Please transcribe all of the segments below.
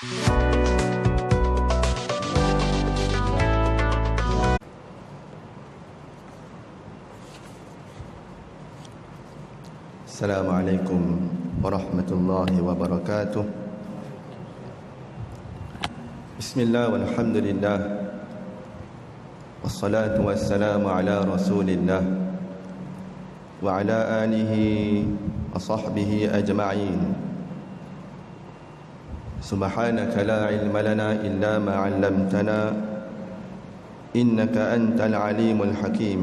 Assalamualaikum warahmatullahi wabarakatuh. Bismillah walhamdulillah, wassalatu wassalamu ala rasulillah wa ala alihi wa sahbihi ajma'in. Subhanaka la ilma lana illa ma 'allamtana innaka antal alimul hakim.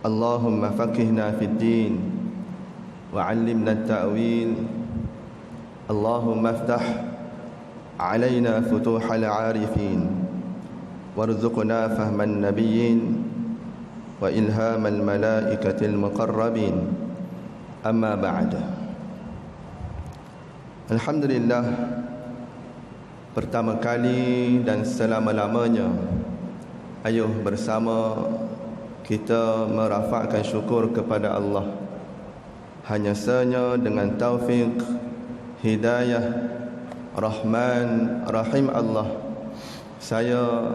Allahumma faqihna fid din wa 'allimna at-ta'wil. Allahumma iftah 'alaina futuhal 'arifin warzuqna fahman nabiyyin wa ilhamal malaikatil muqarrabin. Amma ba'd. Alhamdulillah, pertama kali dan selama-lamanya ayuh bersama kita merafakkan syukur kepada Allah. Hanya saja dengan taufik, hidayah, Rahman, Rahim Allah, saya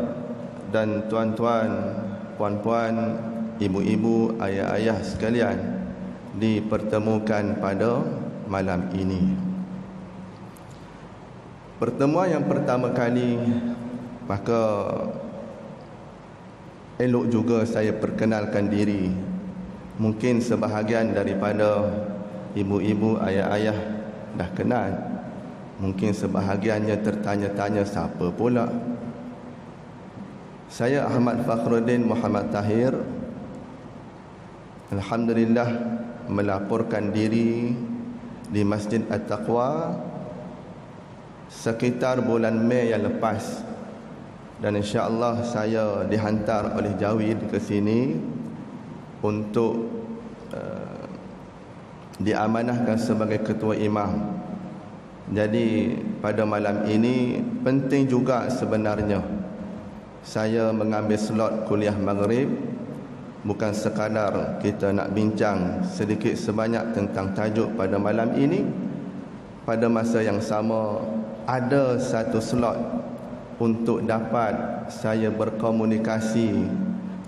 dan tuan-tuan, puan-puan, ibu-ibu, ayah-ayah sekalian dipertemukan pada malam ini. Pertemuan yang pertama kali, maka elok juga saya perkenalkan diri. Mungkin sebahagian daripada ibu-ibu, ayah-ayah dah kenal. Mungkin sebahagiannya tertanya-tanya siapa pula. Saya Ahmad Fakhruddin Muhammad Tahir. Alhamdulillah melaporkan diri di Masjid At-Taqwa sekitar bulan Mei yang lepas. Dan insya-Allah saya dihantar oleh Jawid ke sini untuk diamanahkan sebagai ketua imam. Jadi pada malam ini penting juga sebenarnya saya mengambil slot kuliah maghrib, bukan sekadar kita nak bincang sedikit sebanyak tentang tajuk pada malam ini. Pada masa yang sama ada satu slot untuk dapat saya berkomunikasi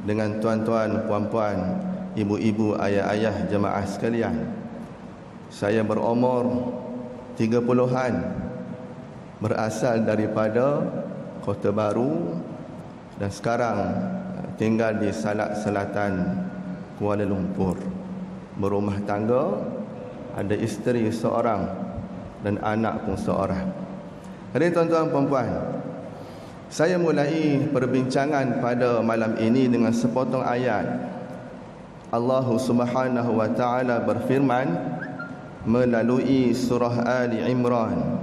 dengan tuan-tuan, puan-puan, ibu-ibu, ayah-ayah jemaah sekalian. Saya berumur 30-an, berasal daripada Kota Baru dan sekarang tinggal di Salak Selatan, Kuala Lumpur. Berumah tangga, ada isteri seorang dan anak pun seorang. Jadi tuan-tuan, puan-puan, saya mulai perbincangan pada malam ini dengan sepotong ayat. Allah Subhanahu wa taala berfirman melalui surah Ali Imran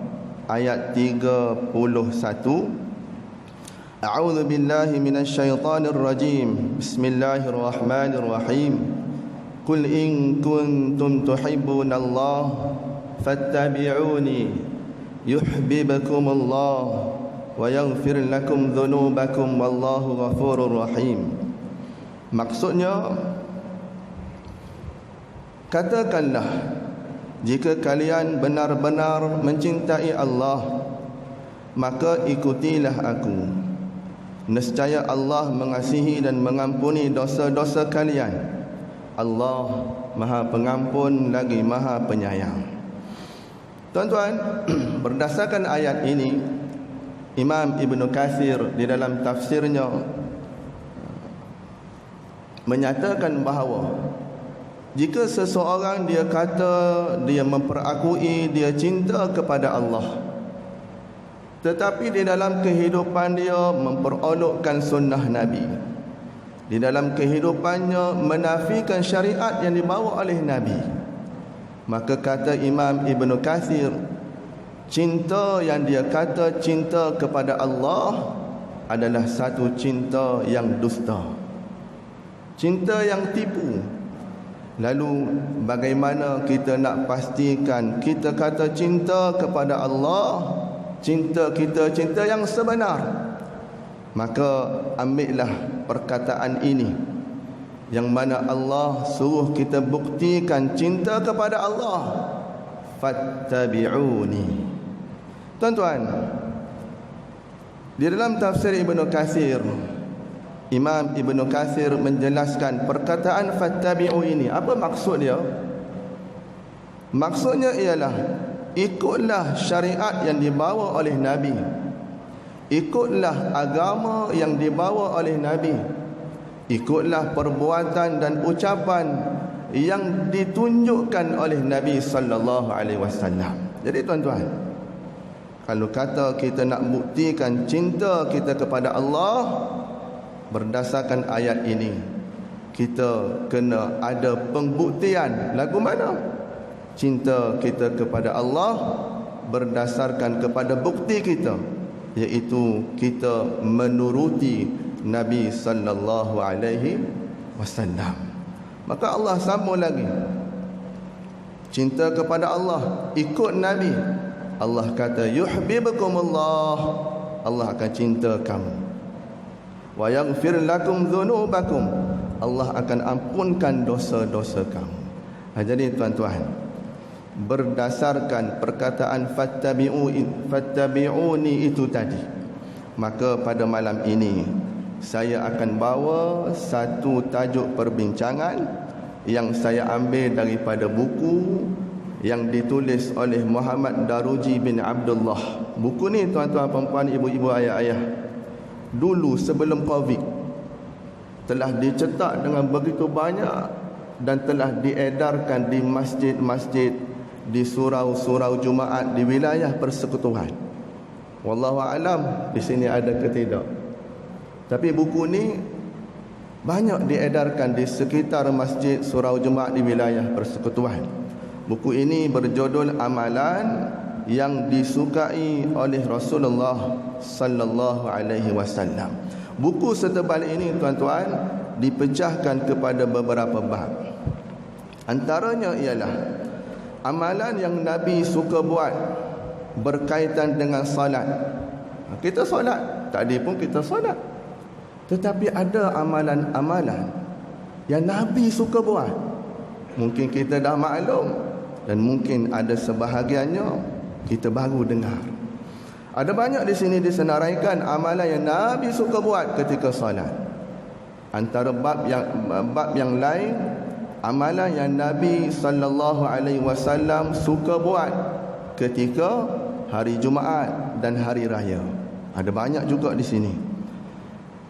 ayat 31. A'udzu billahi minasyaitonir rajim. Bismillahirrahmanirrahim. Qul in kuntum tuhibbunallaha fattabi'uni yuhibbukumullah wa yaghfir lakum dhunubakum wallahu ghafurur rahim. Maksudnya, katakanlah, jika kalian benar-benar mencintai Allah, maka ikutilah aku. Nescaya Allah mengasihi dan mengampuni dosa-dosa kalian. Allah Maha Pengampun lagi Maha Penyayang. Tuan-tuan, berdasarkan ayat ini, Imam Ibn Kathir di dalam tafsirnya menyatakan bahawa jika seseorang dia kata dia memperakui dia cinta kepada Allah, tetapi di dalam kehidupan dia memperolokkan sunnah Nabi, di dalam kehidupannya menafikan syariat yang dibawa oleh Nabi, maka kata Imam Ibn Kathir, cinta yang dia kata cinta kepada Allah adalah satu cinta yang dusta, cinta yang tipu. Lalu bagaimana kita nak pastikan kita kata cinta kepada Allah, cinta kita cinta yang sebenar? Maka ambillah perkataan ini, yang mana Allah suruh kita buktikan cinta kepada Allah. Fattabi'uni, Tuan-tuan, di dalam tafsir Ibnu Katsir, Imam Ibnu Katsir menjelaskan perkataan fattabi'u ini. Apa maksud dia? Maksudnya ialah ikutlah syariat yang dibawa oleh Nabi, ikutlah agama yang dibawa oleh Nabi, ikutlah perbuatan dan ucapan yang ditunjukkan oleh Nabi sallallahu alaihi wasallam. Jadi tuan-tuan, kalau kata kita nak buktikan cinta kita kepada Allah berdasarkan ayat ini, kita kena ada pembuktian. Lagu mana? Cinta kita kepada Allah berdasarkan kepada bukti kita, iaitu kita menuruti Nabi sallallahu alaihi wasallam. Maka Allah sambung lagi, cinta kepada Allah, ikut Nabi. Allah kata yuhibbukumullah, Allah akan cinta kamu. Wa yaghfir lakum dzunubakum, Allah akan ampunkan dosa-dosa kamu. Jadi tuan-tuan, berdasarkan perkataan fattabi'uni itu tadi, maka pada malam ini saya akan bawa satu tajuk perbincangan yang saya ambil daripada buku yang ditulis oleh Muhammad Daruji bin Abdullah. Buku ni tuan-tuan, puan-puan, ibu-ibu, ayah-ayah, dulu sebelum Covid telah dicetak dengan begitu banyak dan telah diedarkan di masjid-masjid, di surau-surau Jumaat di wilayah persekutuan. Wallahu alam di sini ada ke tidak. Tapi buku ni banyak diedarkan di sekitar masjid, surau Jumaat di wilayah persekutuan. Buku ini berjudul Amalan yang disukai oleh Rasulullah sallallahu alaihi wasallam. Buku setebal ini tuan-tuan dipecahkan kepada beberapa bab. Antaranya ialah amalan yang Nabi suka buat berkaitan dengan salat. Kita solat, tadi pun kita solat. Tetapi ada amalan-amalan yang Nabi suka buat. Mungkin kita dah maklum dan mungkin ada sebahagiannya kita baru dengar. Ada banyak di sini disenaraikan amalan yang Nabi suka buat ketika solat. Antara bab yang lain, amalan yang Nabi sallallahu alaihi wasallam suka buat ketika hari Jumaat dan hari raya. Ada banyak juga di sini.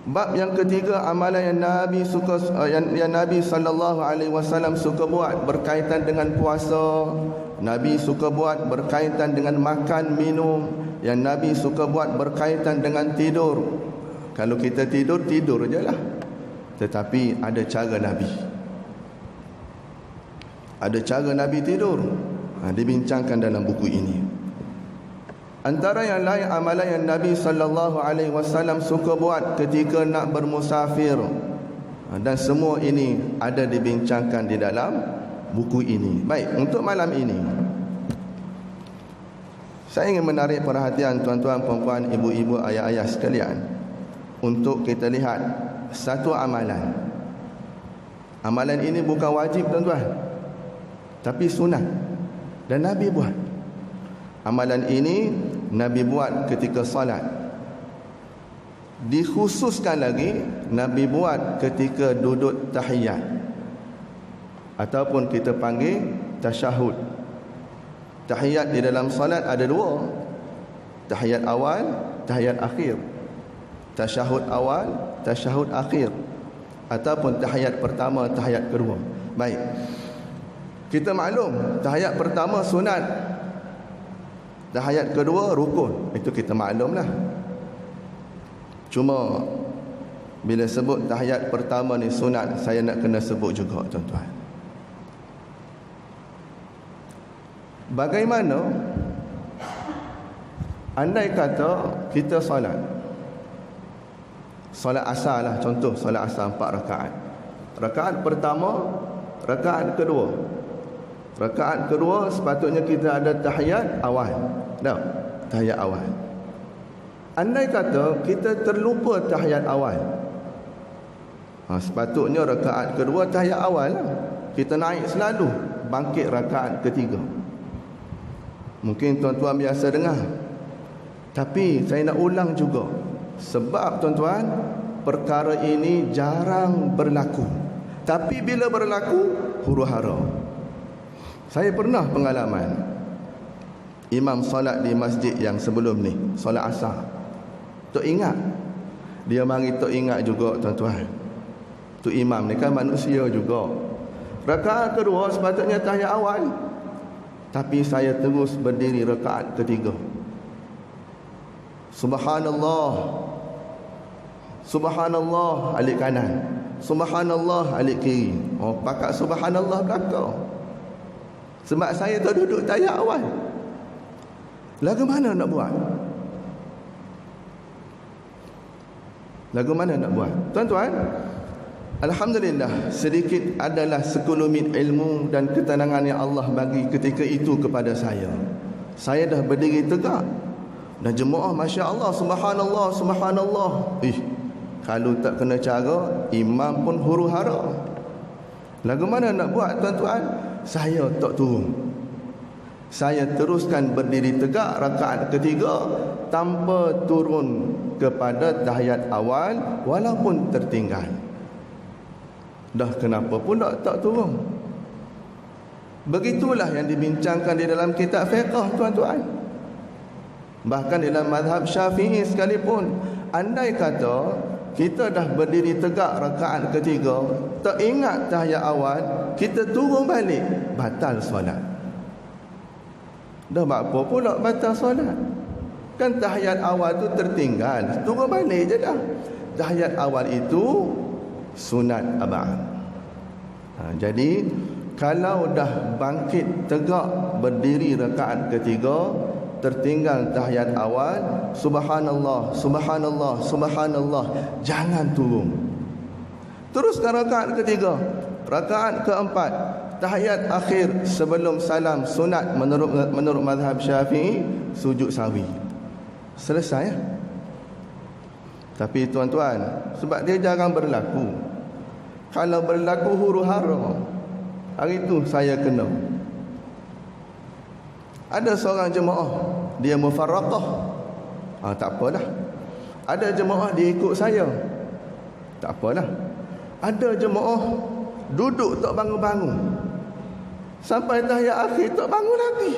Bab yang ketiga, amalan yang Nabi sallallahu alaihi wasallam suka buat berkaitan dengan puasa. Nabi suka buat berkaitan dengan makan minum. Yang Nabi suka buat berkaitan dengan tidur. Kalau kita tidur je lah. Tetapi ada cara Nabi. Ada cara Nabi tidur, dibincangkan dalam buku ini. Antara yang lain, amalan yang Nabi sallallahu alaihi wasallam suka buat ketika nak bermusafir. Dan semua ini ada dibincangkan di dalam buku ini. Baik, untuk malam ini saya ingin menarik perhatian tuan-tuan, puan-puan, ibu-ibu, ayah-ayah sekalian untuk kita lihat satu amalan. Amalan ini bukan wajib tuan-tuan, tapi sunat dan Nabi buat. Amalan ini Nabi buat ketika salat. Dikhususkan lagi Nabi buat ketika duduk tahiyat, ataupun kita panggil tasyahud. Tahiyat di dalam salat ada dua, tahiyat awal, tahiyat akhir. Tasyahud awal, tasyahud akhir, ataupun tahiyat pertama, tahiyat kedua. Baik, kita maklum tahiyat pertama sunat, tahiyat kedua rukun. Itu kita maklumlah. Cuma bila sebut tahiyat pertama ni sunat, saya nak kena sebut juga tuan-tuan. Bagaimana andai kata kita solat asar lah, contoh solat asar 4 rakaat. Rakaat pertama, rakaat kedua. Rakaat kedua sepatutnya kita ada tahiyat awal. Tak? Tahiyat awal. Andai kata kita terlupa tahiyat awal, sepatutnya rakaat kedua tahiyat awal lah. Kita naik selalu, bangkit rakaat ketiga. Mungkin tuan-tuan biasa dengar Tapi saya nak ulang juga, sebab tuan-tuan, perkara ini jarang berlaku. Tapi bila berlaku, huru-hara. Saya pernah pengalaman imam solat di masjid yang sebelum ni, solat asar. Tok ingat, dia mari tok ingat juga tuan-tuan. Tu imam ni kan manusia juga. Rakaat kedua sepatutnya tahiyat awal, tapi saya terus berdiri rakaat ketiga. Subhanallah, Subhanallah alik kanan, Subhanallah alik kiri. Oh, pakat Subhanallah belakang. Sebab saya tu duduk tahiyat awal. Lagu mana nak buat? Lagu mana nak buat? Tuan-tuan, alhamdulillah, sedikit adalah sekelumit ilmu dan ketenangan yang Allah bagi ketika itu kepada saya. Saya dah berdiri tegak. Dan jemaah Masya Allah, Subhanallah, Subhanallah. Kalau tak kena cara, imam pun huru-hara. Lagu mana nak buat tuan-tuan? Saya tak turun. Saya teruskan berdiri tegak rakaat ketiga tanpa turun kepada tahiyat awal walaupun tertinggal. Dah kenapa pula tak turun? Begitulah yang dibincangkan di dalam kitab fiqh tuan-tuan. Bahkan dalam mazhab Syafi'i sekalipun, andai kata kita dah berdiri tegak rakaat ketiga, tak ingat tahiyat awal, kita turun balik, batal solat. Dah buat apa pula batal solat? Kan tahiyat awal tu tertinggal, turun balik je dah. Tahiyat awal itu sunat abad. Jadi kalau dah bangkit tegak berdiri rakaat ketiga, tertinggal tahiyat awal, Subhanallah, Subhanallah, Subhanallah, jangan turun. Teruskan rakaat ketiga, rakaat keempat, tahiyat akhir sebelum salam sunat menurut mazhab Syafi'i, sujud sahwi. Selesai ya? Tapi tuan-tuan, sebab dia jarang berlaku. Kalau berlaku huru-hara, hari itu saya kena. Ada seorang jemaah, dia mufarraqah. Tak apalah. Ada jemaah dia ikut saya. Tak apalah. Ada jemaah duduk tak bangun-bangun. Sampai tahiyat akhir tak bangun lagi.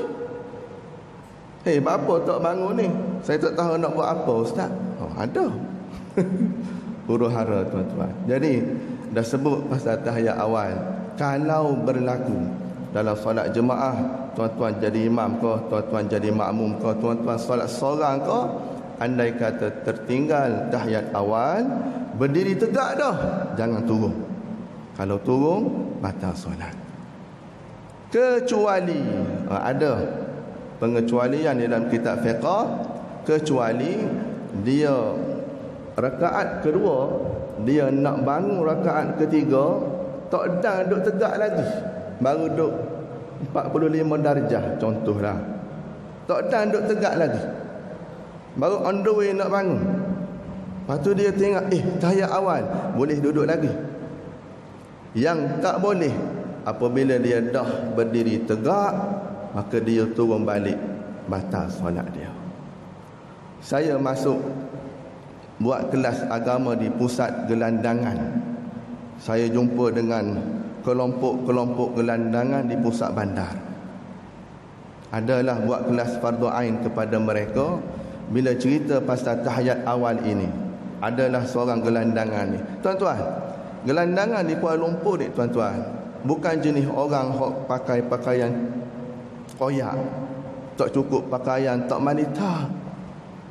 Apa tak bangun ni? Saya tak tahu nak buat apa ustaz. Ada. Huru-hara tuan-tuan. Jadi dah sebut pasal tahiyat awal. Kalau berlaku dalam solat jemaah, tuan-tuan jadi imam ke, tuan-tuan jadi makmum ke, tuan-tuan solat seorang ke, andai kata tertinggal tahiyat awal, berdiri tegak dah, jangan turun. Kalau turun, batal solat. Kecuali ada pengecualian dalam kitab fiqh, kecuali dia rakaat kedua, dia nak bangun rakaat ketiga, tak dah duduk tegak lagi, baru duduk 45 darjah contohlah, tak dah duduk tegak lagi, baru on the way nak bangun. Lepas tu dia tengok, tahiyat awal, boleh duduk lagi. Yang tak boleh, apabila dia dah berdiri tegak, maka dia turun balik, batal solat dia. Saya masuk buat kelas agama di pusat gelandangan. Saya jumpa dengan kelompok-kelompok gelandangan di pusat bandar. Adalah buat kelas fardu ain kepada mereka. Bila cerita pasal tahiyat awal ini, adalah seorang gelandangan ni. Tuan-tuan, gelandangan di Kuala Lumpur ni tuan-tuan, bukan jenis orang hok pakai pakaian koyak, tak cukup pakaian, tak manita.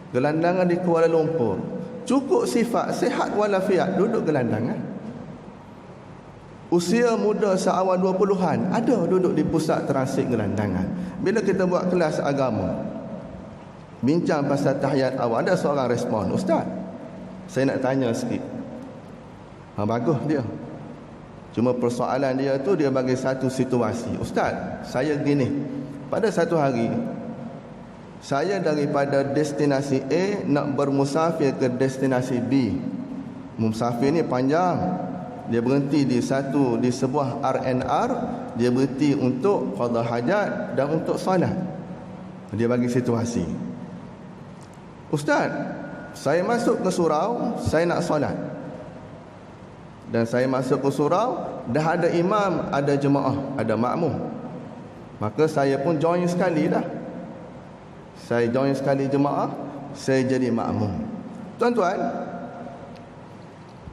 Gelandangan di Kuala Lumpur cukup sifat sihat walafiat, duduk gelandangan. Usia muda seawal 20-an ada duduk di pusat transit gelandangan. Bila kita buat kelas agama, bincang pasal tahiyat awal, ada seorang respon, ustaz, saya nak tanya sikit. Bagus dia. Cuma persoalan dia tu, dia bagi satu situasi. Ustaz, saya gini, pada satu hari saya daripada destinasi A nak bermusafir ke destinasi B. Musafir ni panjang. Dia berhenti di sebuah RNR, dia berhenti untuk qada hajat dan untuk solat. Dia bagi situasi. Ustaz, saya masuk ke surau, saya nak solat. Dan saya masuk ke surau, dah ada imam, ada jemaah, ada makmum. Maka saya pun join sekali dah. Saya join sekali jemaah, saya jadi makmum. Tuan-tuan,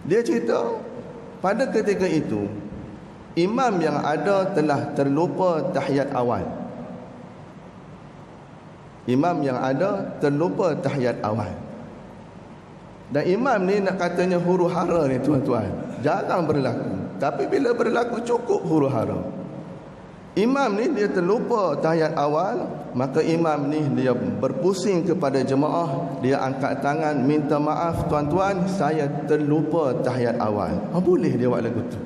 dia cerita pada ketika itu imam yang ada telah terlupa tahiyat awal. Imam yang ada terlupa tahiyat awal. Dan imam ni nak katanya huru hara ni tuan-tuan, jarang berlaku. Tapi bila berlaku cukup huru hara. Imam ni dia terlupa tahiyat awal, maka imam ni dia berpusing kepada jemaah, dia angkat tangan minta maaf, tuan-tuan, saya terlupa tahiyat awal. Boleh dia buat lagu tu.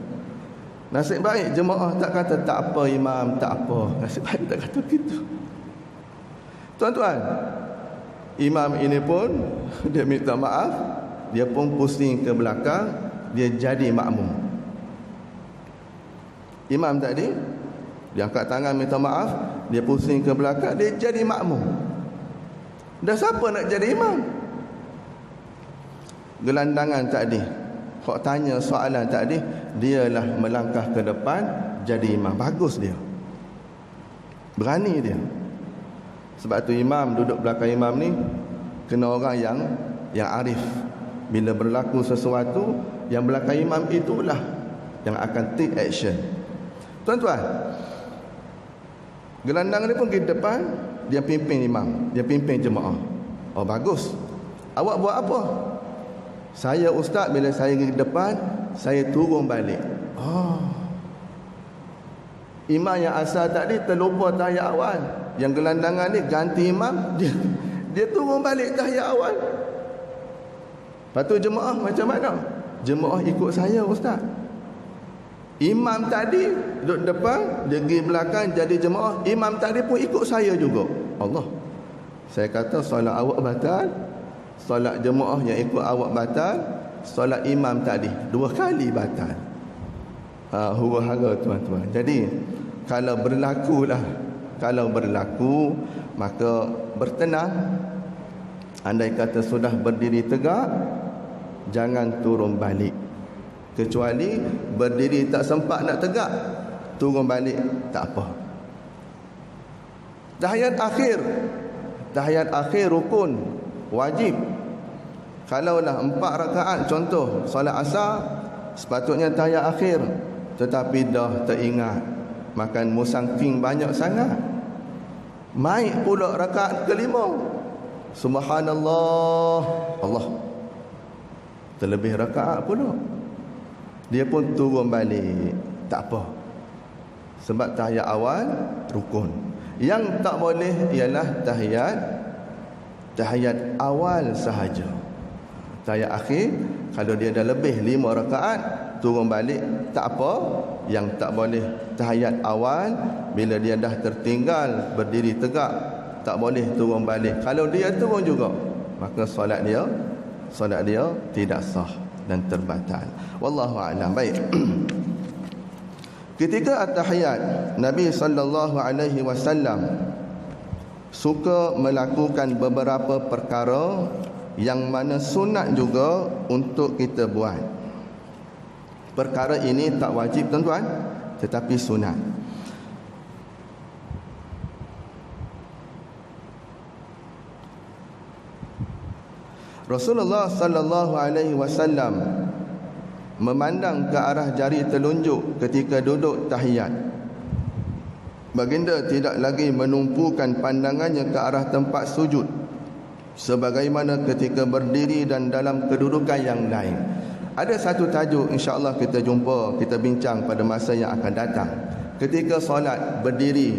Nasib baik jemaah tak kata tak apa imam, tak apa. Nasib baik tak kata gitu. Tuan-tuan, imam ini pun dia minta maaf, dia pun pusing ke belakang, dia jadi makmum. Imam tadi dia angkat tangan minta maaf, dia pusing ke belakang, dia jadi makmum. Dah siapa nak jadi imam? Gelandangan tadi, kau tanya soalan tadi, dialah melangkah ke depan jadi imam. Bagus dia, berani dia. Sebab tu imam duduk belakang imam ni kena orang yang arif. Bila berlaku sesuatu, yang belakang imam itulah yang akan take action. Tuan-tuan, gelandang ni pun pergi depan, dia pimpin imam, dia pimpin jemaah. Oh bagus. Awak buat apa? Saya ustaz, bila saya pergi depan, saya turun balik. Imam yang asal tadi terlupa tahiyat awal. Yang gelandangan ni ganti imam, dia turun balik tahiyat awal. Lepas tu jemaah macam mana? Jemaah ikut saya ustaz. Imam tadi duduk depan, dia pergi belakang jadi jemaah. Imam tadi pun ikut saya juga. Allah. Saya kata solat awak batal, solat jemaah yang ikut awak batal, solat imam tadi 2 kali batal. Huru-hara tuan-tuan. Jadi kalau berlaku maka bertenang. Andai kata sudah berdiri tegak, jangan turun balik. Kecuali berdiri tak sempat nak tegak, turun balik tak apa. Tahiyat akhir rukun wajib. Kalaulah 4 rakaat, contoh solat asar, sepatutnya tahiyat akhir, tetapi dah teringat makan musangking banyak sangat, mai pula rakaat kelima, subhanallah, Allah, terlebih rakaat pula, dia pun turun balik, tak apa. Sebab tahiyat awal rukun. Yang tak boleh ialah tahiyat awal sahaja. Tahiyat akhir, kalau dia dah lebih 5 rakaat, turun balik tak apa. Yang tak boleh tahiyat awal, bila dia dah tertinggal berdiri tegak, tak boleh turun balik. Kalau dia turun juga, maka solat dia tidak sah dan terbatal. Wallahu a'lam. Baik. Ketika at-tahiyat, Nabi sallallahu alaihi wasallam suka melakukan beberapa perkara yang mana sunat juga untuk kita buat. Perkara ini tak wajib tuan-tuan, tetapi sunat. Rasulullah sallallahu alaihi wasallam memandang ke arah jari telunjuk ketika duduk tahiyat. Baginda tidak lagi menumpukan pandangannya ke arah tempat sujud sebagaimana ketika berdiri dan dalam kedudukan yang lain. Ada satu tajuk insya-Allah kita jumpa, kita bincang pada masa yang akan datang. Ketika solat berdiri,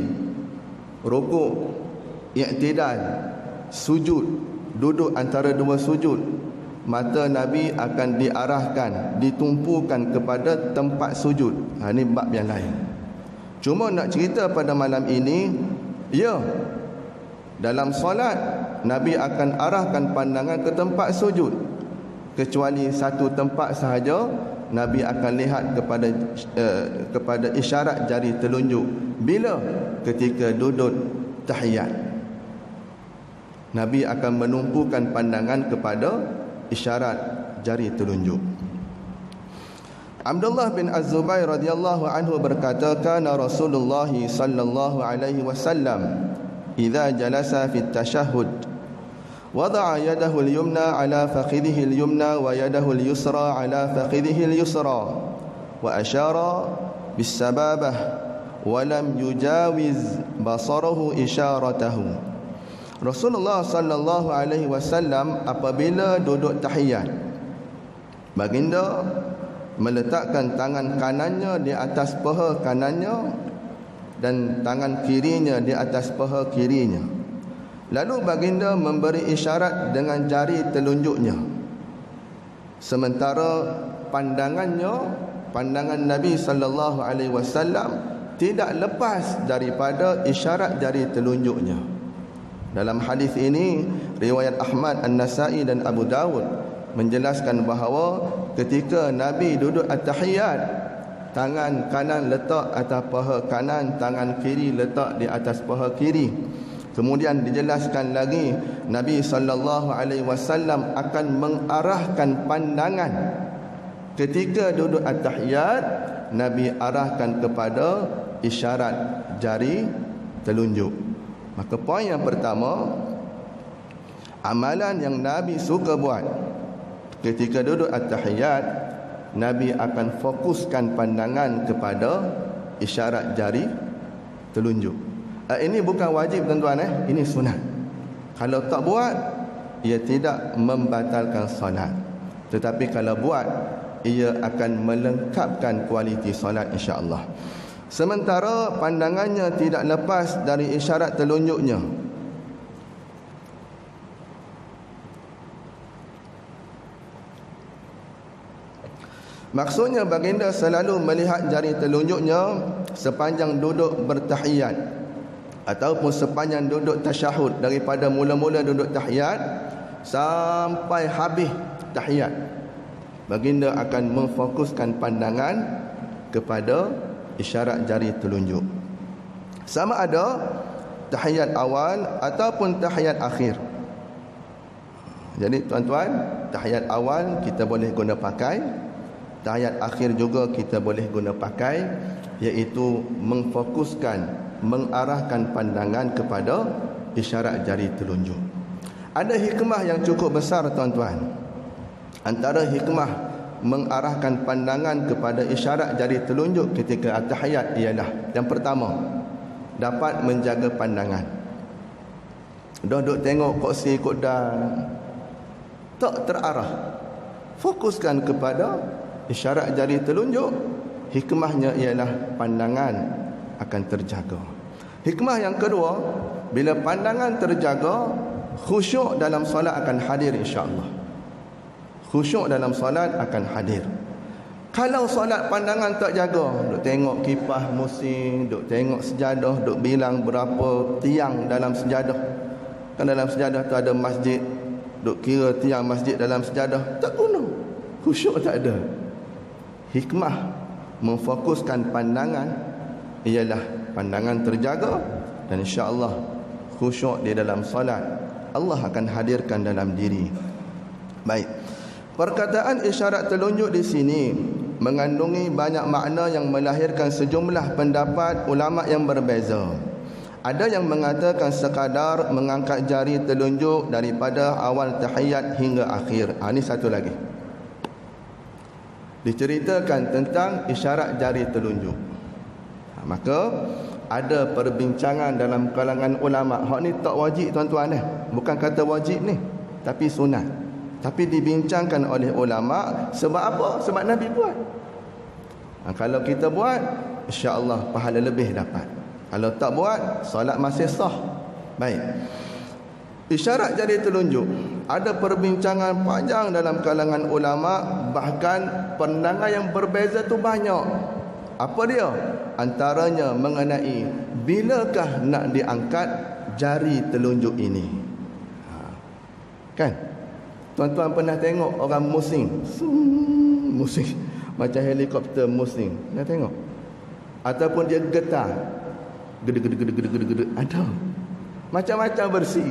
rukuk, i'tidal, sujud, duduk antara 2 sujud, mata Nabi akan diarahkan, ditumpukan kepada tempat sujud. Ini bab yang lain. Cuma nak cerita pada malam ini, ya, dalam solat Nabi akan arahkan pandangan ke tempat sujud. Kecuali satu tempat sahaja Nabi akan lihat kepada isyarat jari telunjuk. Bila? Ketika duduk tahiyat. Nabi akan menumpukan pandangan kepada isyarat jari telunjuk. Abdullah bin Az-Zubair radhiyallahu anhu berkata, kana Rasulullah sallallahu alaihi wasallam idza jalasa fi at-tashahhud wada'a yadahu al-yumna ala fakhidhihi al-yumna wa yadahu al-yusra ala fakhidhihi al-yusra wa asyara bis-sababah wa lam yujawiz basarahu isyaratahu. Rasulullah sallallahu alaihi wasallam apabila duduk tahiyat, baginda meletakkan tangan kanannya di atas paha kanannya dan tangan kirinya di atas paha kirinya. Lalu baginda memberi isyarat dengan jari telunjuknya. Sementara pandangan Nabi sallallahu alaihi wasallam tidak lepas daripada isyarat jari telunjuknya. Dalam hadis ini riwayat Ahmad, An-Nasa'i dan Abu Dawud menjelaskan bahawa ketika Nabi duduk at-tahiyat, tangan kanan letak atas paha kanan, tangan kiri letak di atas paha kiri. Kemudian dijelaskan lagi Nabi sallallahu alaihi wasallam akan mengarahkan pandangan ketika duduk at-tahiyat, Nabi arahkan kepada isyarat jari telunjuk. Maka poin yang pertama, amalan yang Nabi suka buat ketika duduk at-tahiyat, Nabi akan fokuskan pandangan kepada isyarat jari telunjuk. Ini bukan wajib tuan-tuan, ini sunat. Kalau tak buat, ia tidak membatalkan solat. Tetapi kalau buat, ia akan melengkapkan kualiti solat insya-Allah. Sementara pandangannya tidak lepas dari isyarat telunjuknya. Maksudnya baginda selalu melihat jari telunjuknya sepanjang duduk bertahiyat ataupun sepanjang duduk tasyahud, daripada mula-mula duduk tahiyat sampai habis tahiyat. Baginda akan memfokuskan pandangan kepada isyarat jari telunjuk. Sama ada tahiyat awal ataupun tahiyat akhir. Jadi tuan-tuan, tahiyat awal kita boleh guna pakai, tahiyat akhir juga kita boleh guna pakai, iaitu memfokuskan, mengarahkan pandangan kepada isyarat jari telunjuk. Ada hikmah yang cukup besar tuan-tuan. Antara hikmah mengarahkan pandangan kepada isyarat jari telunjuk ketika at-tahiyat ialah, yang pertama, dapat menjaga pandangan. Duduk tengok kerusi dan tak terarah, fokuskan kepada isyarat jari telunjuk. Hikmahnya ialah pandangan akan terjaga. Hikmah yang kedua, bila pandangan terjaga, khusyuk dalam solat akan hadir insya-Allah. Khusyuk dalam solat akan hadir. Kalau solat pandangan tak jaga, duk tengok kipas musim, duk tengok sejadah, duk bilang berapa tiang dalam sejadah. Kan dalam sejadah tu ada masjid, duk kira tiang masjid dalam sejadah, tak guna. Khusyuk tak ada. Hikmah memfokuskan pandangan ialah pandangan terjaga, dan insya-Allah khusyuk di dalam solat Allah akan hadirkan dalam diri. Baik. Perkataan isyarat telunjuk di sini mengandungi banyak makna yang melahirkan sejumlah pendapat ulama yang berbeza. Ada yang mengatakan sekadar mengangkat jari telunjuk daripada awal tahiyat hingga akhir. Ini satu lagi. Diceritakan tentang isyarat jari telunjuk. Maka ada perbincangan dalam kalangan ulama. Hak ni tak wajib tuan-tuan . Bukan kata wajib ni, tapi sunat. Tapi dibincangkan oleh ulama. Sebab apa? Sebab Nabi buat. Kalau kita buat, insya-Allah pahala lebih dapat. Kalau tak buat, solat masih sah. Baik. Isyarat jari telunjuk, ada perbincangan panjang dalam kalangan ulama. Bahkan pandangan yang berbeza tu banyak. Apa dia? Antaranya mengenai bilakah nak diangkat jari telunjuk ini. Kan? Tuan-tuan pernah tengok orang musing macam helikopter musing, dah tengok? Ataupun dia getar, gede. Ada macam-macam versi.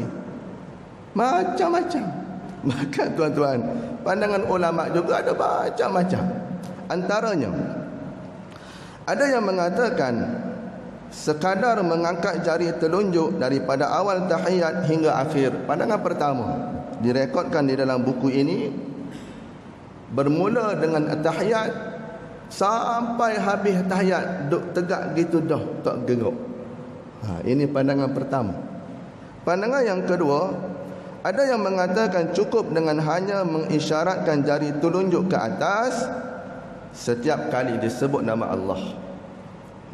Macam-macam. Maka tuan-tuan, pandangan ulama juga ada macam-macam. Antaranya, ada yang mengatakan sekadar mengangkat jari telunjuk daripada awal tahiyat hingga akhir. Pandangan pertama direkodkan di dalam buku ini, bermula dengan tahiyat sampai habis tahiyat duk tegak gitu dah, tak gerak. Ini pandangan pertama. Pandangan yang kedua, ada yang mengatakan cukup dengan hanya mengisyaratkan jari telunjuk ke atas setiap kali disebut nama Allah.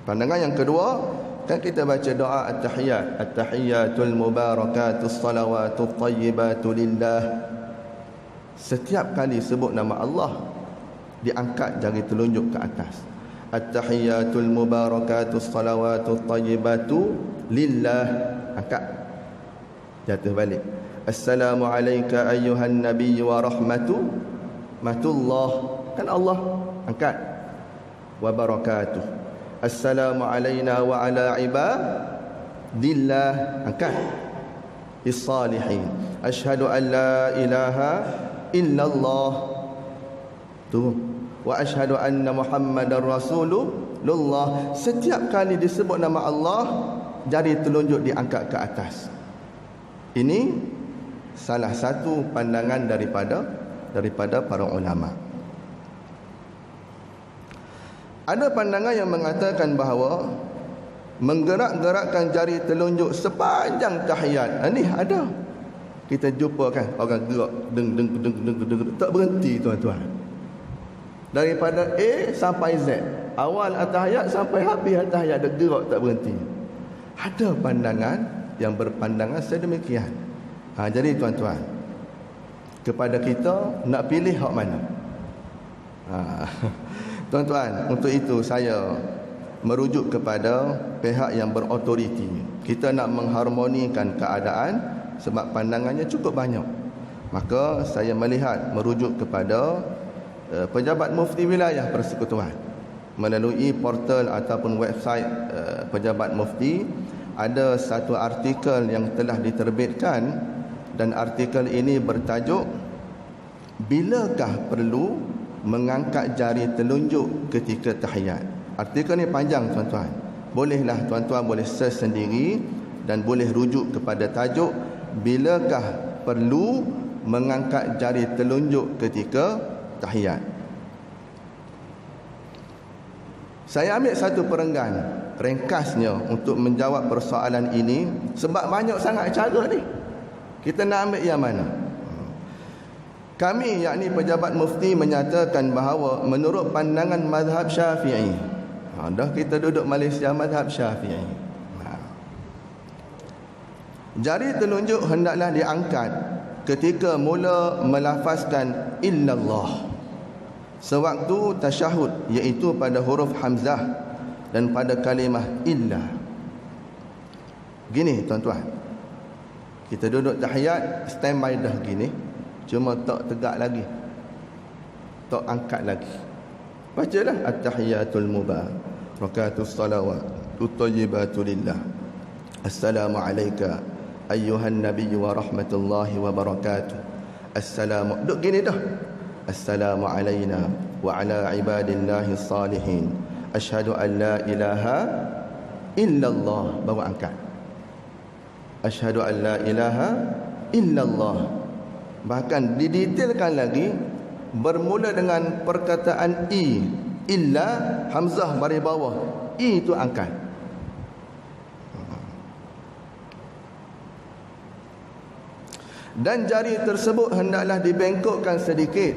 Pandangan yang kedua, kan kita baca doa at-tahiyat, at-tahiyatul mubarakatus salawatut tayyibatu lillah. Setiap kali sebut nama Allah, diangkat jari telunjuk ke atas. At-tahiyatul mubarakatus salawatut tayyibatu lillah, angkat, jatuh balik. Assalamu alayka ayyuhan nabiy wa rahmatullah, kan Allah, angkat, wa barakatuh. Assalamu alayna wa ala ibadillah, angkat, is-salihin. Ashhadu an la ilaha illallah, tu, wa ashhadu anna muhammadar rasulullah. Setiap kali disebut nama Allah, jari telunjuk diangkat ke atas. Ini salah satu pandangan daripada para ulama. Ada pandangan yang mengatakan bahawa menggerak-gerakkan jari telunjuk sepanjang tahiyat. Ini ada. Kita jumpa kan orang gerak deng tak berhenti tuan-tuan. Daripada A sampai Z, awal tahiyat sampai habis tahiyat, dia gerak tak berhenti. Ada pandangan yang berpandangan sedemikian. Jadi tuan-tuan, kepada kita nak pilih hak mana? Tuan-tuan, untuk itu saya merujuk kepada pihak yang berautoriti. Kita nak mengharmonikan keadaan sebab pandangannya cukup banyak. Maka saya melihat merujuk kepada pejabat mufti wilayah persekutuan. Melalui portal ataupun website pejabat mufti, ada satu artikel yang telah diterbitkan, dan artikel ini bertajuk Bilakah perlu mengangkat jari telunjuk ketika tahiyat? Artikel ni panjang tuan-tuan. Bolehlah tuan-tuan boleh search sendiri dan boleh rujuk kepada tajuk Bilakah perlu mengangkat jari telunjuk ketika tahiyat. Saya ambil satu perenggan ringkasnya untuk menjawab persoalan ini, sebab banyak sangat cara ni. Kita nak ambil yang mana? Kami, yakni pejabat mufti, menyatakan bahawa menurut pandangan mazhab Syafi'i, dah kita duduk Malaysia, mazhab Syafi'i, jari telunjuk hendaklah diangkat ketika mula melafazkan illallah sewaktu tasyahud, iaitu pada huruf hamzah dan pada kalimah illa. Gini tuan-tuan, kita duduk tahiyat, standby dah gini, cuma tak tegak lagi, tak angkat lagi. Bacalah at-tahiyatul mubarakatus salawatut tayyibatu lillah. Assalamu alayka ayyuhan nabiy wa rahmatullahi wa barakatuh. Assalamu, duduk gini dah. Assalamu alayna wa ala ibadillahi salihin. Ashhadu an la ilaha illallah, baru angkat. Ashhadu an la ilaha illallah. Bahkan didetailkan lagi, bermula dengan perkataan i, illa, hamzah baris bawah, i itu angkat. Dan jari tersebut hendaklah dibengkokkan sedikit,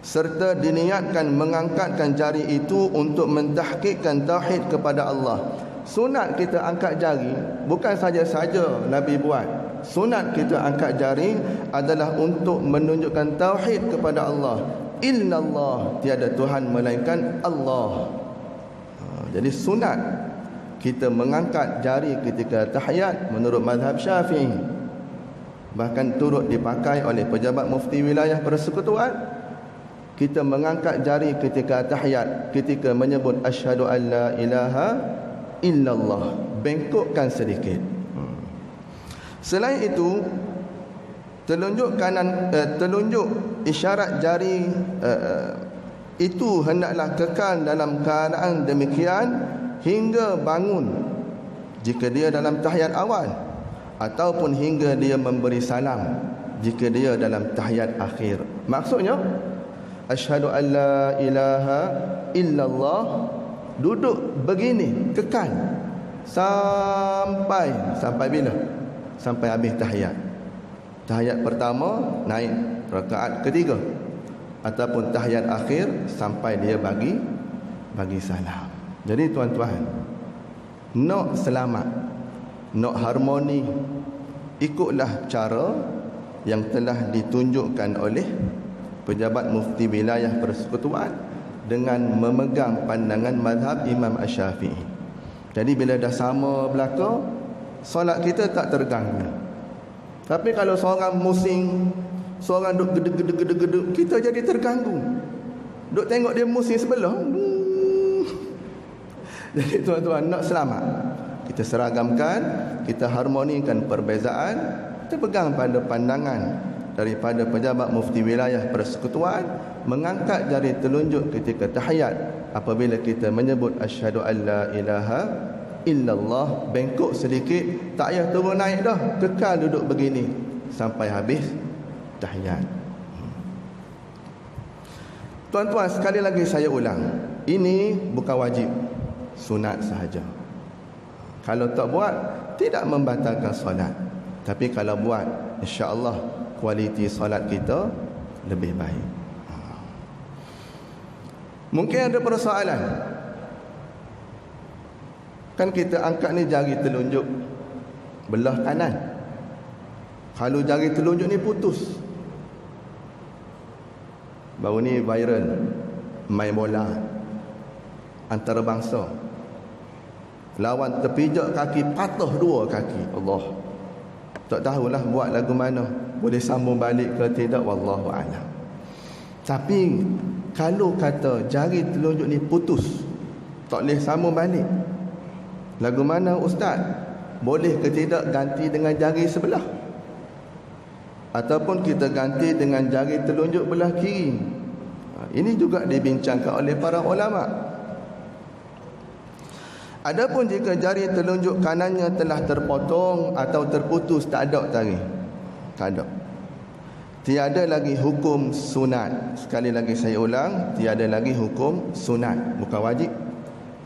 serta diniatkan mengangkatkan jari itu untuk mentahqiqkan tauhid kepada Allah. Sunat kita angkat jari bukan saja-saja Nabi buat. Sunat kita angkat jari adalah untuk menunjukkan tauhid kepada Allah. Illallah, tiada Tuhan melainkan Allah. Jadi sunat kita mengangkat jari ketika tahiyat menurut mazhab Syafi'i. Bahkan turut dipakai oleh pejabat mufti wilayah persekutuan. Kita mengangkat jari ketika tahiyat, ketika menyebut asyhadu an la ilaha illallah, bengkokkan sedikit. Selain itu, telunjuk kanan, telunjuk isyarat jari itu hendaklah kekal dalam keadaan demikian hingga bangun jika dia dalam tahiyat awal, ataupun hingga dia memberi salam jika dia dalam tahiyat akhir. Maksudnya asyhadu an la ilaha illallah, duduk begini kekal sampai bila? Sampai habis tahiyat. Tahiyat pertama naik rakaat ketiga, ataupun tahiyat akhir sampai dia bagi salam. Jadi tuan-tuan, nak selamat, nak harmoni, ikutlah cara yang telah ditunjukkan oleh pejabat mufti wilayah persekutuan dengan memegang pandangan mazhab Imam Asy-Syafi'i. Jadi bila dah sama belaka, solat kita tak terganggu. Tapi kalau seorang musing, seorang duk gedeg-gedeg, kita jadi terganggu. Duk tengok dia musing sebelah. Jadi tuan-tuan, nak selamat, kita seragamkan, kita harmonikan perbezaan, kita pegang pada pandangan daripada pejabat mufti wilayah persekutuan, mengangkat jari telunjuk ketika tahiyat apabila kita menyebut asyhadu an la ilaha illallah, bengkok sedikit, tak payah turun naik dah, kekal duduk begini sampai habis tahiyat. Tuan-tuan, sekali lagi saya ulang, ini bukan wajib, sunat sahaja. Kalau tak buat, tidak membatalkan solat. Tapi kalau buat, insya-Allah kualiti solat kita lebih baik. Mungkin ada persoalan. Kan kita angkat ni jari telunjuk belah kanan. Kalau jari telunjuk ni putus. Baru ni viral main bola antarabangsa. Lawan terpijak kaki, patah dua kaki. Allah. Tak tahulah buat lagu mana. Boleh sambung balik ke tidak, wallahu a'lam. Tapi kalau kata jari telunjuk ni putus, tak boleh sambung balik, lagu mana ustaz? Boleh ke tidak ganti dengan jari sebelah? Ataupun kita ganti dengan jari telunjuk belah kiri? Ini juga dibincangkan oleh para ulama. Adapun jika jari telunjuk kanannya telah terpotong atau terputus, tak ada tari. Tak ada. Tiada lagi hukum sunat. Sekali lagi saya ulang, tiada lagi hukum sunat, bukan wajib.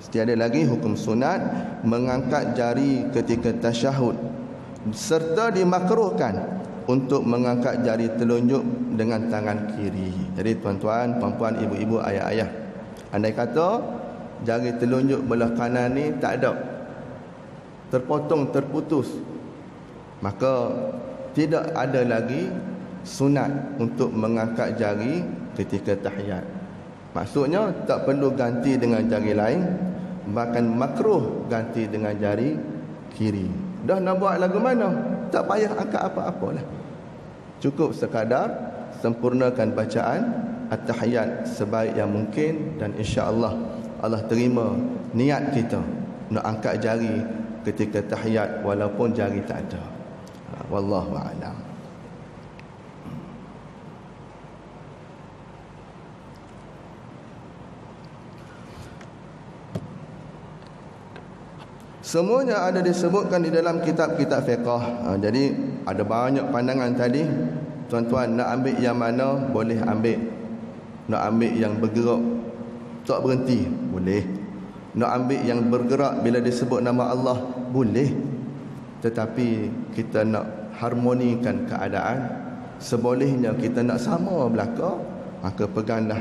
Tiada lagi hukum sunat mengangkat jari ketika tasyahud, serta dimakruhkan untuk mengangkat jari telunjuk dengan tangan kiri. Jadi tuan-tuan, puan-puan, ibu-ibu, ayah-ayah, andai kata jari telunjuk belah kanan ni tak ada, terpotong, terputus, maka tidak ada lagi sunat untuk mengangkat jari ketika tahiyat. Maksudnya tak perlu ganti dengan jari lain, bahkan makruh ganti dengan jari kiri. Dah nak buat lagu mana, tak payah angkat apa-apalah. Cukup sekadar sempurnakan bacaan at-tahiyat sebaik yang mungkin, dan insya-Allah Allah terima niat kita nak angkat jari ketika tahiyat walaupun jari tak ada. Wallahu a'lam. Semuanya ada disebutkan di dalam kitab-kitab fiqh. Jadi ada banyak pandangan tadi. Tuan-tuan nak ambil yang mana boleh ambil. Nak ambil yang bergerak tak berhenti boleh. Nak ambil yang bergerak bila disebut nama Allah boleh. Tetapi kita nak harmonikan keadaan. Sebolehnya kita nak sama belaka, maka peganglah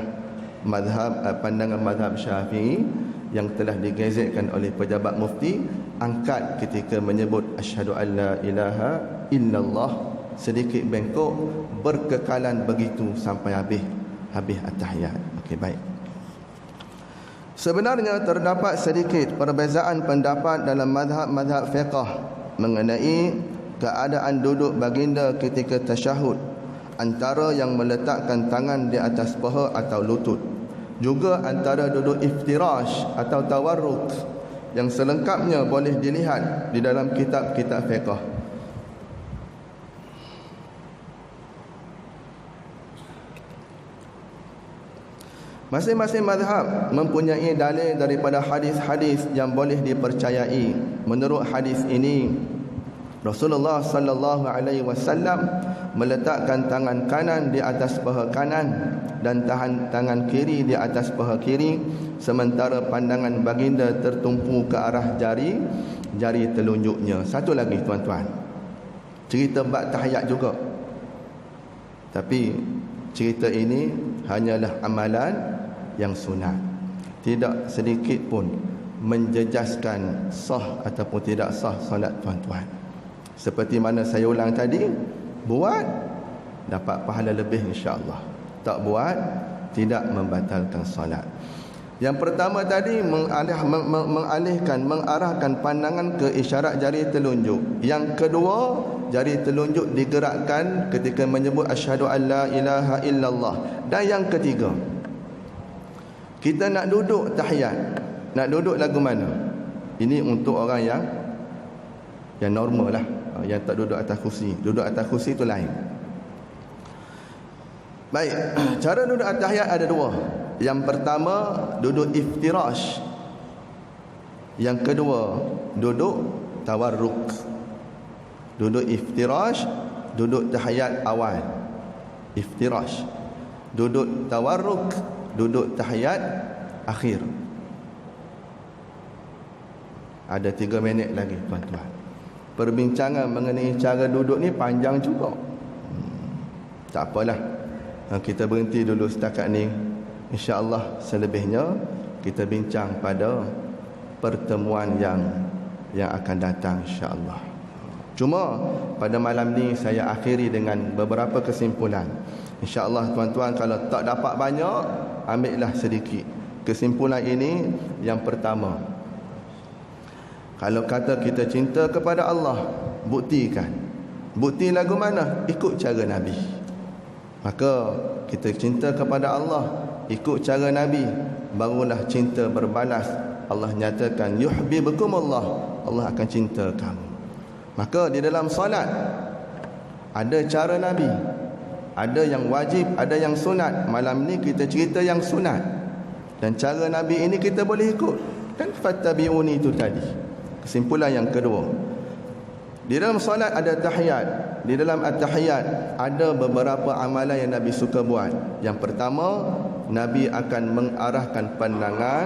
mazhab, pandangan mazhab Syafi'i yang telah digazetkan oleh pejabat mufti. Angkat ketika menyebut asyhadu an la ilaha illallah, sedikit bengkok, berkekalan begitu sampai habis at-tahiyat. Okey, baik. Sebenarnya terdapat sedikit perbezaan pendapat dalam mazhab fiqh mengenai keadaan duduk baginda ketika tasyahud, antara yang meletakkan tangan di atas paha atau lutut, juga antara duduk iftirash atau tawarruk, yang selengkapnya boleh dilihat di dalam kitab-kitab fiqh. Masing-masing mazhab mempunyai dalil daripada hadis-hadis yang boleh dipercayai. Menurut hadis ini, Rasulullah sallallahu alaihi wasallam meletakkan tangan kanan di atas paha kanan dan tangan kiri di atas paha kiri, sementara pandangan baginda tertumpu ke arah jari telunjuknya. Satu lagi tuan-tuan, cerita bab tahiyat juga. Tapi cerita ini hanyalah amalan yang sunat. Tidak sedikit pun menjejaskan sah ataupun tidak sah solat tuan-tuan. Seperti mana saya ulang tadi, buat dapat pahala lebih insya-Allah. Tak buat tidak membatalkan solat. Yang pertama tadi mengarahkan pandangan ke isyarat jari telunjuk. Yang kedua, jari telunjuk digerakkan ketika menyebut asyhadu an la ilaha illallah. Dan yang ketiga, kita nak duduk tahiyat, nak duduk lagu mana? Ini untuk orang yang normal lah, yang tak duduk atas kursi. Duduk atas kursi itu lain. Baik, cara duduk at-tahiyat ada dua. Yang pertama, duduk iftirash. Yang kedua, duduk tawarruk. Duduk iftirash, duduk tahiyat awal. Iftirash. Duduk tawarruk, duduk tahiyat akhir. Ada 3 minit lagi tuan-tuan. Perbincangan mengenai cara duduk ni panjang juga. Tak apalah, kita berhenti dulu setakat ni. InsyaAllah selebihnya kita bincang pada pertemuan yang akan datang insyaAllah. Cuma pada malam ni saya akhiri dengan beberapa kesimpulan. InsyaAllah tuan-tuan, kalau tak dapat banyak, ambillah sedikit. Kesimpulan ini yang pertama, kalau kata kita cinta kepada Allah, buktikan. Bukti lagu mana? Ikut cara Nabi. Maka kita cinta kepada Allah, ikut cara Nabi, barulah cinta berbalas. Allah nyatakan yuhibbukumullah, Allah akan cinta kamu. Maka di dalam solat ada cara Nabi, ada yang wajib, ada yang sunat. Malam ni kita cerita yang sunat, dan cara Nabi ini kita boleh ikut. Kan fattabi'uni itu tadi. Kesimpulan yang kedua, di dalam solat ada tahiyat. Di dalam at-tahiyat ada beberapa amalan yang Nabi suka buat. Yang pertama, Nabi akan mengarahkan pandangan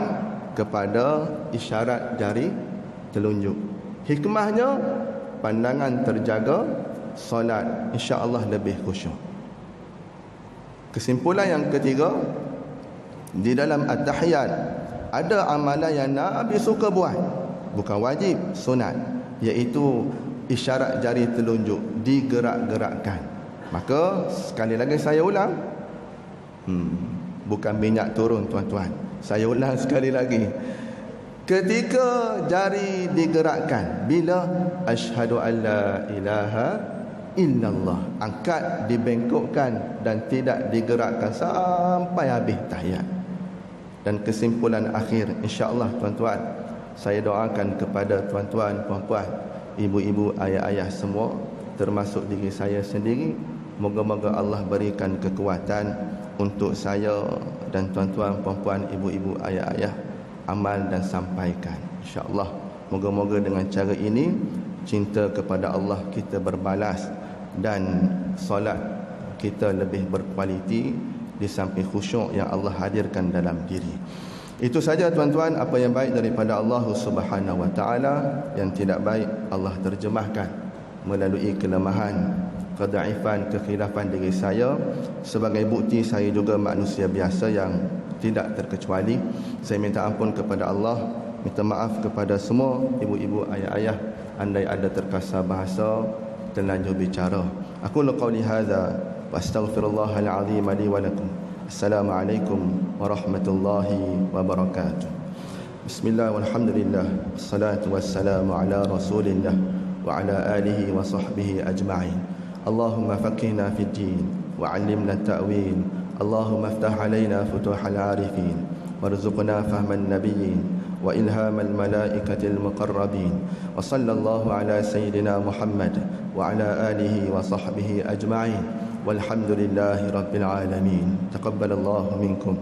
kepada isyarat jari telunjuk. Hikmahnya, pandangan terjaga, solat insya-Allah lebih khusyuk. Kesimpulan yang ketiga, di dalam at-tahiyat ada amalan yang Nabi suka buat, bukan wajib, sunat, iaitu isyarat jari telunjuk digerak-gerakkan. Maka sekali lagi saya ulang, bukan minyak turun tuan-tuan, saya ulang sekali lagi. Ketika jari digerakkan, bila asyhadu an la ilaha illallah, angkat, dibengkokkan dan tidak digerakkan sampai habis tahiyat. Dan kesimpulan akhir, insya-Allah tuan-tuan, saya doakan kepada tuan-tuan, puan-puan, ibu-ibu, ayah-ayah semua, termasuk diri saya sendiri, moga-moga Allah berikan kekuatan untuk saya dan tuan-tuan, puan-puan, ibu-ibu, ayah-ayah amal dan sampaikan insya-Allah. Moga-moga dengan cara ini cinta kepada Allah kita berbalas dan solat kita lebih berkualiti di samping khusyuk yang Allah hadirkan dalam diri. Itu saja tuan-tuan, apa yang baik daripada Allah Subhanahu wa taala, yang tidak baik Allah terjemahkan melalui kelemahan, kedaifan, kekhilafan diri saya. Sebagai bukti saya juga manusia biasa yang tidak terkecuali. Saya minta ampun kepada Allah, minta maaf kepada semua ibu-ibu, ayah-ayah andai ada terkasar bahasa, terlanjur bicara. Aku qauli hadza wa astaghfirullahal azim li wa lakum. Assalamualaikum warahmatullahi wabarakatuh. Bismillah walhamdulillah, wassalatu wassalamu ala rasulillah wa ala alihi wa sahbihi ajma'in. Allahumma faqihna fid din wa 'allimna at-ta'wil. Allahumma iftah 'alaina futuhal 'arifin warzuqna fahman nabiyyin wa ilhamal malaikatil muqarrabin. Wa sallallahu ala sayyidina Muhammad wa ala alihi wa sahbihi ajma'in. Walhamdulillahi rabbil alamin. Taqabbalallahu minkum.